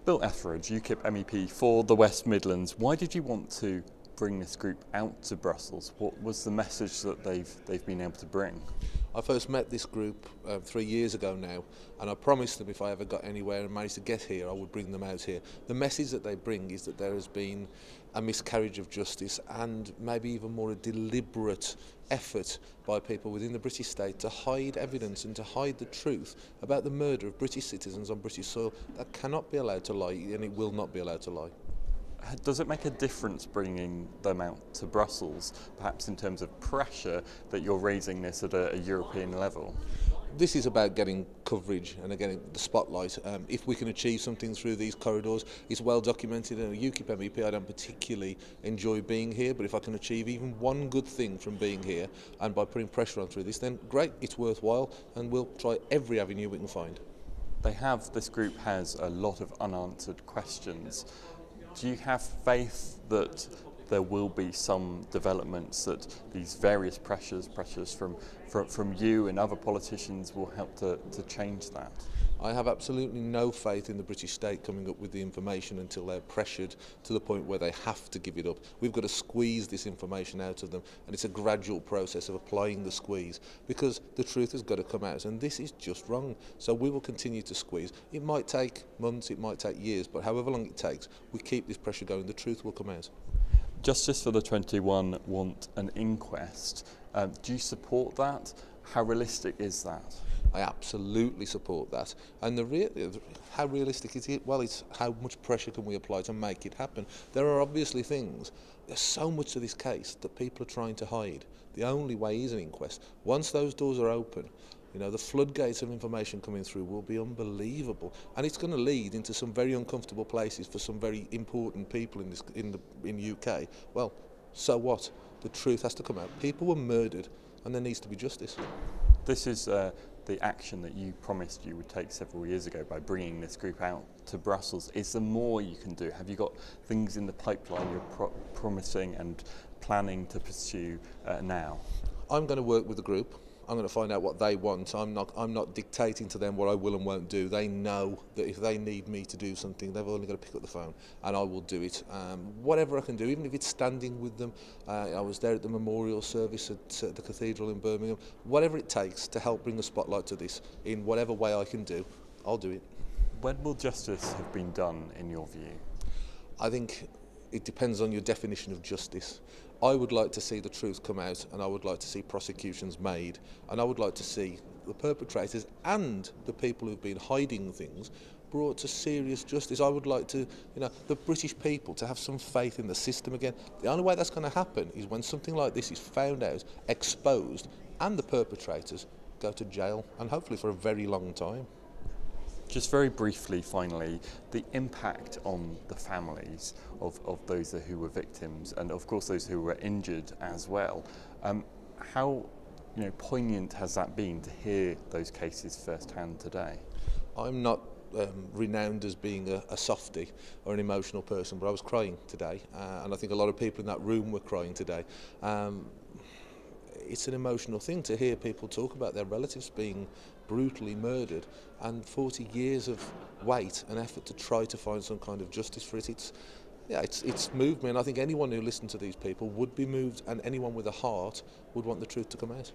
Bill Etheridge, UKIP MEP for the West Midlands. Why did you want to bring this group out to Brussels? What was the message that they've been able to bring? I first met this group 3 years ago now, and I promised them if I ever got anywhere and managed to get here, I would bring them out here. The message that they bring is that there has been a miscarriage of justice and maybe even more a deliberate effort by people within the British state to hide evidence and to hide the truth about the murder of British citizens on British soil. That cannot be allowed to lie, and it will not be allowed to lie. Does it make a difference bringing them out to Brussels, perhaps in terms of pressure that you're raising this at a European level? This is about getting coverage and getting the spotlight. If we can achieve something through these corridors, it's well documented. And a UKIP MEP, I don't particularly enjoy being here, but if I can achieve even one good thing from being here and by putting pressure on through this, then great, it's worthwhile, and we'll try every avenue we can find. This group has a lot of unanswered questions. Do you have faith that there will be some developments, that these various pressures from you and other politicians will help to change that? I have absolutely no faith in the British state coming up with the information until they're pressured to the point where they have to give it up. We've got to squeeze this information out of them, and it's a gradual process of applying the squeeze, because the truth has got to come out, and this is just wrong. So we will continue to squeeze. It might take months, it might take years, but however long it takes, we keep this pressure going, the truth will come out. Justice for the 21 want an inquest. Do you support that? How realistic is that? I absolutely support that. And how realistic is it? Well, it's how much pressure can we apply to make it happen. There are obviously things, there's so much to this case that people are trying to hide. The only way is an inquest. Once those doors are open, the floodgates of information coming through will be unbelievable, and it's going to lead into some very uncomfortable places for some very important people in the UK. Well, so what? The truth has to come out. People were murdered, and there needs to be justice. This is the action that you promised you would take several years ago by bringing this group out to Brussels. Is there more you can do? Have you got things in the pipeline you're promising and planning to pursue now? I'm going to work with the group. I'm going to find out what they want. I'm not dictating to them what I will and won't do. They know that if they need me to do something, they've only got to pick up the phone, and I will do it. Whatever I can do, even if it's standing with them. I was there at the memorial service at the cathedral in Birmingham. Whatever it takes to help bring the spotlight to this, in whatever way I can do, I'll do it. When will justice have been done, in your view? I think it depends on your definition of justice. I would like to see the truth come out, and I would like to see prosecutions made, and I would like to see the perpetrators and the people who've been hiding things brought to serious justice. I would like to, the British people to have some faith in the system again. The only way that's going to happen is when something like this is found out, exposed, and the perpetrators go to jail, and hopefully for a very long time. Just very briefly, finally, the impact on the families of those who were victims, and of course those who were injured as well. How poignant has that been to hear those cases firsthand today? I'm not renowned as being a softie or an emotional person, but I was crying today, and I think a lot of people in that room were crying today. It's an emotional thing to hear people talk about their relatives being brutally murdered, and 40 years of wait and effort to try to find some kind of justice for it. It's moved me, and I think anyone who listened to these people would be moved, and anyone with a heart would want the truth to come out.